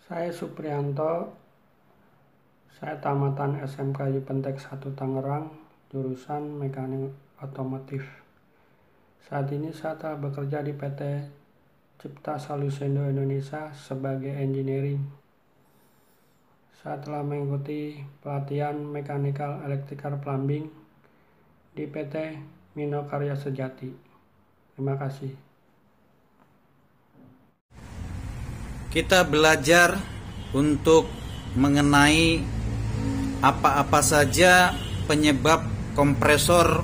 Saya Suprianto, saya tamatan SMK Yupentek 1 Tangerang, jurusan Mekanik Otomotif. Saat ini saya telah bekerja di PT Cipta Solusindo Indonesia sebagai engineering. Saya telah mengikuti pelatihan Mechanical Electrical Plumbing di PT Mino Karya Sejati. Terima kasih. Kita belajar untuk mengenai apa-apa saja penyebab kompresor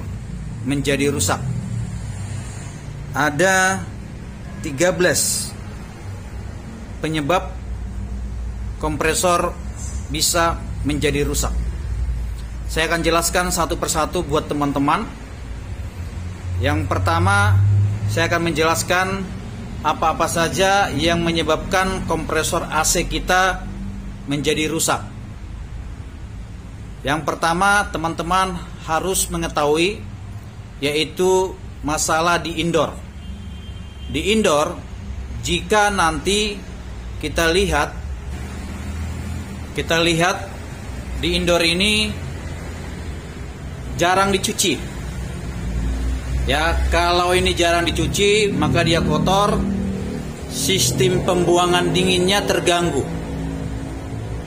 menjadi rusak. Ada 13 penyebab kompresor bisa menjadi rusak. Saya akan jelaskan satu persatu buat teman-teman. Yang pertama, saya akan menjelaskan apa-apa saja yang menyebabkan kompresor AC kita menjadi rusak. Yang pertama, teman-teman harus mengetahui, yaitu masalah di indoor. Di indoor, jika nanti kita lihat di indoor ini jarang dicuci. Ya, kalau ini jarang dicuci, maka dia kotor. Sistem pembuangan dinginnya terganggu.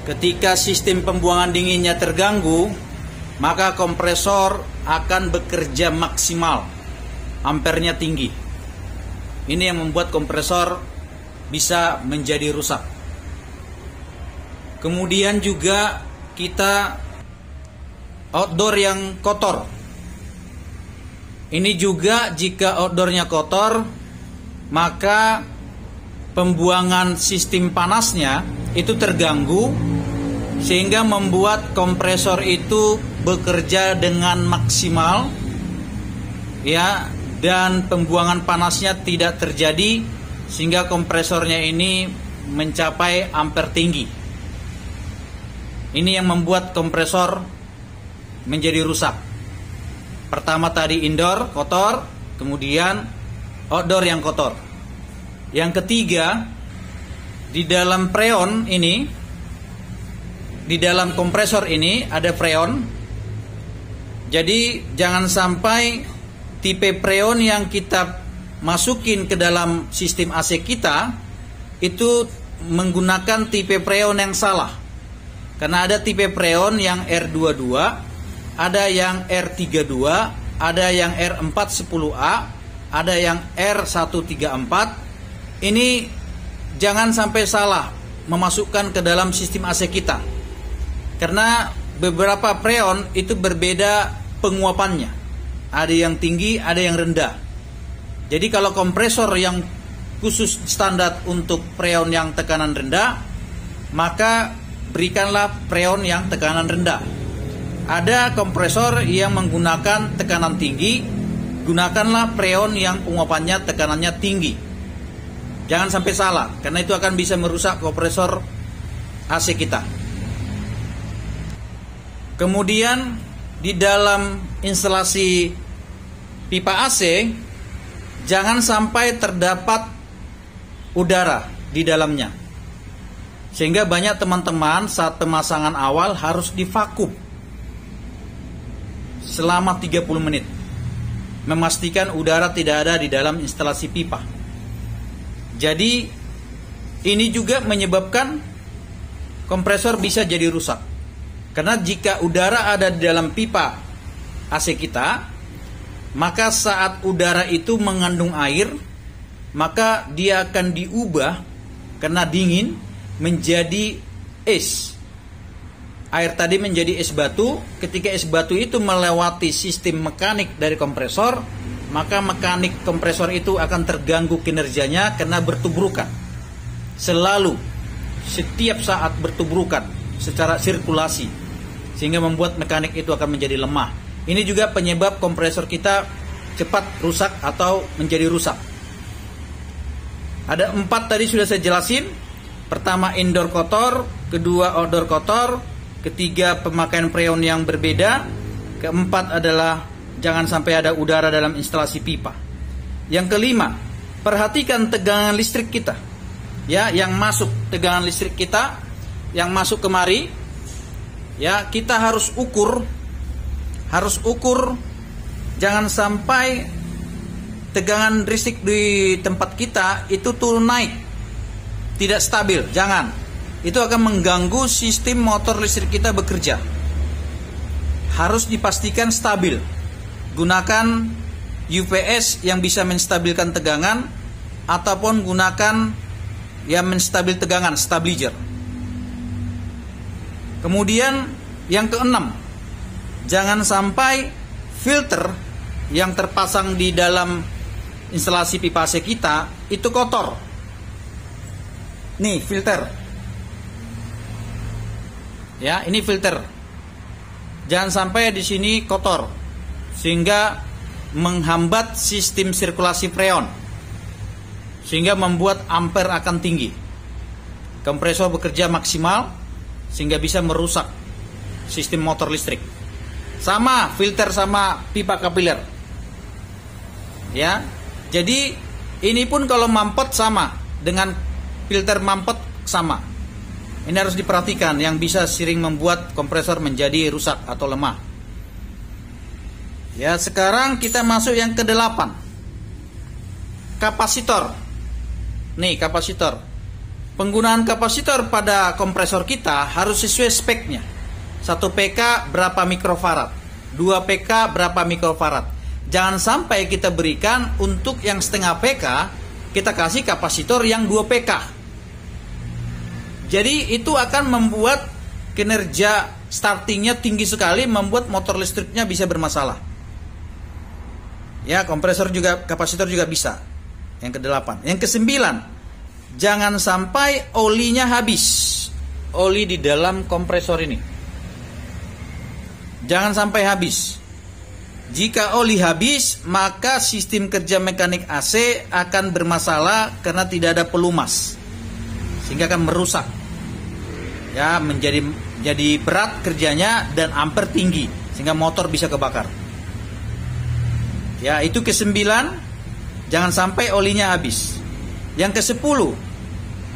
Ketika sistem pembuangan dinginnya terganggu, maka kompresor akan bekerja maksimal, ampernya tinggi. Ini yang membuat kompresor bisa menjadi rusak. Kemudian juga kita outdoor yang kotor. Ini juga jika outdoornya kotor, maka pembuangan sistem panasnya itu terganggu, sehingga membuat kompresor itu bekerja dengan maksimal, ya, dan pembuangan panasnya tidak terjadi, sehingga kompresornya ini mencapai ampere tinggi. Ini yang membuat kompresor menjadi rusak. Pertama tadi indoor kotor, kemudian outdoor yang kotor. Yang ketiga, di dalam freon ini, di dalam kompresor ini ada freon. Jadi jangan sampai tipe freon yang kita masukin ke dalam sistem AC kita itu menggunakan tipe freon yang salah. Karena ada tipe freon yang R22, ada yang R32, ada yang R410A, ada yang R134. Ini jangan sampai salah memasukkan ke dalam sistem AC kita. Karena beberapa freon itu berbeda penguapannya. Ada yang tinggi, ada yang rendah. Jadi kalau kompresor yang khusus standar untuk freon yang tekanan rendah, maka berikanlah freon yang tekanan rendah. Ada kompresor yang menggunakan tekanan tinggi, gunakanlah freon yang penguapannya tekanannya tinggi. Jangan sampai salah, karena itu akan bisa merusak kompresor AC kita. Kemudian di dalam instalasi pipa AC, jangan sampai terdapat udara di dalamnya. Sehingga banyak teman-teman saat pemasangan awal harus divakum selama 30 menit. Memastikan udara tidak ada di dalam instalasi pipa. Jadi ini juga menyebabkan kompresor bisa jadi rusak. Karena jika udara ada di dalam pipa AC kita, maka saat udara itu mengandung air, maka dia akan diubah karena dingin menjadi es. Air tadi menjadi es batu. Ketika es batu itu melewati sistem mekanik dari kompresor, maka mekanik kompresor itu akan terganggu kinerjanya karena bertubrukan. Selalu, setiap saat bertubrukan secara sirkulasi, sehingga membuat mekanik itu akan menjadi lemah. Ini juga penyebab kompresor kita cepat rusak atau menjadi rusak. Ada 4 tadi sudah saya jelasin. Pertama, indoor kotor, kedua outdoor kotor, ketiga pemakaian freon yang berbeda, keempat adalah jangan sampai ada udara dalam instalasi pipa. Yang kelima, perhatikan tegangan listrik kita. Ya, yang masuk tegangan listrik kita yang masuk kemari, ya, kita harus ukur jangan sampai tegangan listrik di tempat kita itu turun naik, tidak stabil, jangan. Itu akan mengganggu sistem motor listrik kita bekerja. Harus dipastikan stabil. Gunakan UPS yang bisa menstabilkan tegangan, ataupun gunakan yang menstabil tegangan, stabilizer. Kemudian yang keenam, jangan sampai filter yang terpasang di dalam instalasi pipa AC kita itu kotor. Nih filter. Ya, ini filter. Jangan sampai di sini kotor sehingga menghambat sistem sirkulasi freon, sehingga membuat ampere akan tinggi. Kompresor bekerja maksimal sehingga bisa merusak sistem motor listrik. Sama filter sama pipa kapiler. Ya. Jadi ini pun kalau mampet sama dengan filter mampet sama. Ini harus diperhatikan, yang bisa sering membuat kompresor menjadi rusak atau lemah. Ya, sekarang kita masuk yang ke-8. Kapasitor. Nih, kapasitor. Penggunaan kapasitor pada kompresor kita harus sesuai speknya. 1 PK berapa mikrofarad, 2 PK berapa mikrofarad. Jangan sampai kita berikan untuk yang setengah PK, kita kasih kapasitor yang 2 PK. Jadi itu akan membuat kinerja startingnya tinggi sekali, membuat motor listriknya bisa bermasalah. Ya, kompresor juga, kapasitor juga bisa. Yang ke-8. Yang ke-9, jangan sampai olinya habis. Oli di dalam kompresor ini jangan sampai habis. Jika oli habis, maka sistem kerja mekanik AC akan bermasalah karena tidak ada pelumas, sehingga akan merusak. Ya, menjadi berat kerjanya dan ampere tinggi, sehingga motor bisa kebakar. Ya, itu ke-9, jangan sampai olinya habis. Yang ke-10,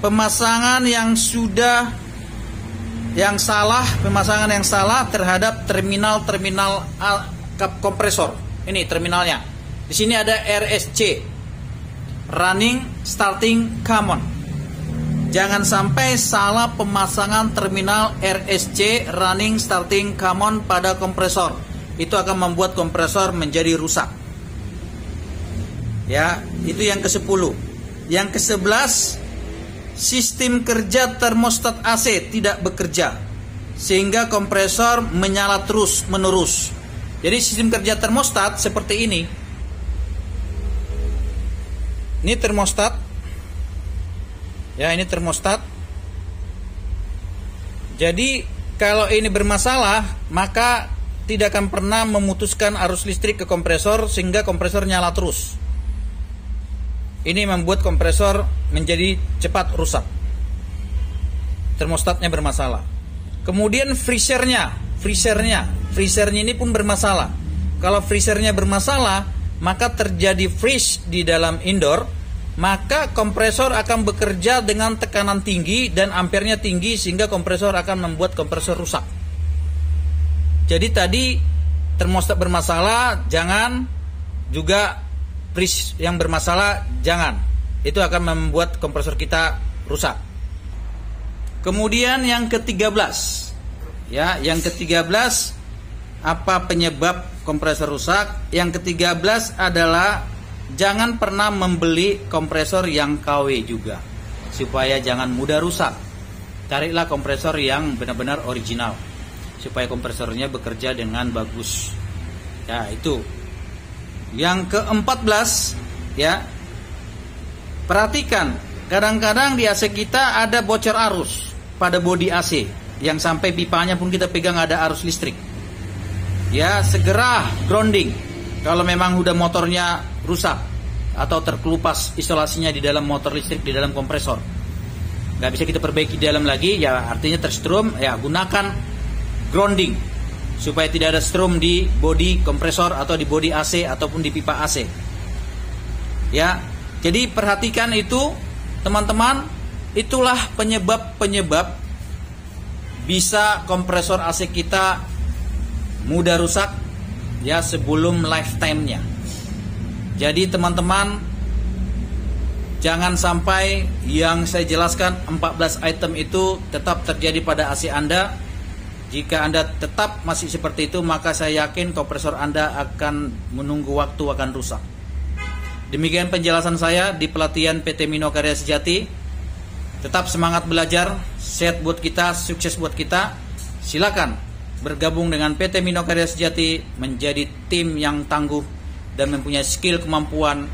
pemasangan yang salah terhadap terminal kompresor. Ini terminalnya. Di sini ada RSC, running starting common. Jangan sampai salah pemasangan terminal RSC, running starting common, pada kompresor. Itu akan membuat kompresor menjadi rusak. Ya, itu yang ke-10. Yang ke-11, sistem kerja termostat AC tidak bekerja, sehingga kompresor menyala terus menerus. Jadi sistem kerja termostat seperti ini. Ini termostat. Ya, ini termostat. Jadi kalau ini bermasalah, maka tidak akan pernah memutuskan arus listrik ke kompresor sehingga kompresor nyala terus. Ini membuat kompresor menjadi cepat rusak. Termostatnya bermasalah. Kemudian freezernya ini pun bermasalah. Kalau freezernya bermasalah, maka terjadi freeze di dalam indoor, maka kompresor akan bekerja dengan tekanan tinggi dan ampernya tinggi, sehingga kompresor akan membuat kompresor rusak. Jadi tadi termostat bermasalah, jangan. Juga freeze yang bermasalah, jangan. Itu akan membuat kompresor kita rusak. Kemudian yang ke-13. Ya, yang ke-13, apa penyebab kompresor rusak? Yang ke-13 adalah jangan pernah membeli kompresor yang KW juga, supaya jangan mudah rusak. Carilah kompresor yang benar-benar original, supaya kompresornya bekerja dengan bagus. Ya, itu. Yang ke-14, ya, perhatikan, kadang-kadang di AC kita ada bocor arus pada bodi AC, yang sampai pipanya pun kita pegang ada arus listrik. Ya, segera grounding kalau memang udah motornya rusak. atau terkelupas isolasinya di dalam motor listrik, di dalam kompresor. Nggak bisa kita perbaiki di dalam lagi, ya artinya terstrom, ya gunakan grounding supaya tidak ada strom di bodi kompresor atau di bodi AC ataupun di pipa AC. Ya, jadi perhatikan itu teman-teman, itulah penyebab bisa kompresor AC kita mudah rusak ya sebelum lifetime-nya. Jadi teman-teman, jangan sampai yang saya jelaskan 14 item itu tetap terjadi pada AC Anda. Jika Anda tetap masih seperti itu, maka saya yakin kompresor Anda akan menunggu waktu akan rusak. Demikian penjelasan saya di pelatihan PT Mino Karya Sejati. Tetap semangat belajar, sehat buat kita, sukses buat kita. Silakan bergabung dengan PT Mino Karya Sejati menjadi tim yang tangguh dan mempunyai skill kemampuan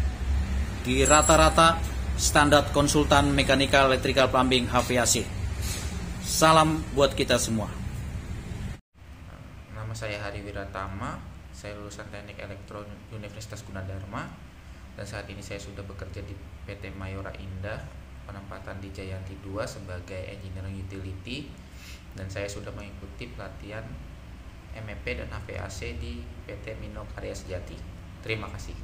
di rata-rata standar konsultan mechanical, electrical, plumbing, HVAC. Salam buat kita semua. Nama saya Hari Wiratama, saya lulusan Teknik Elektro Universitas Gunadarma, dan saat ini saya sudah bekerja di PT Mayora Indah, penempatan di Jayanti 2 sebagai Engineering Utility, dan saya sudah mengikuti pelatihan MEP dan HVAC di PT Mino Karya Sejati. Terima kasih.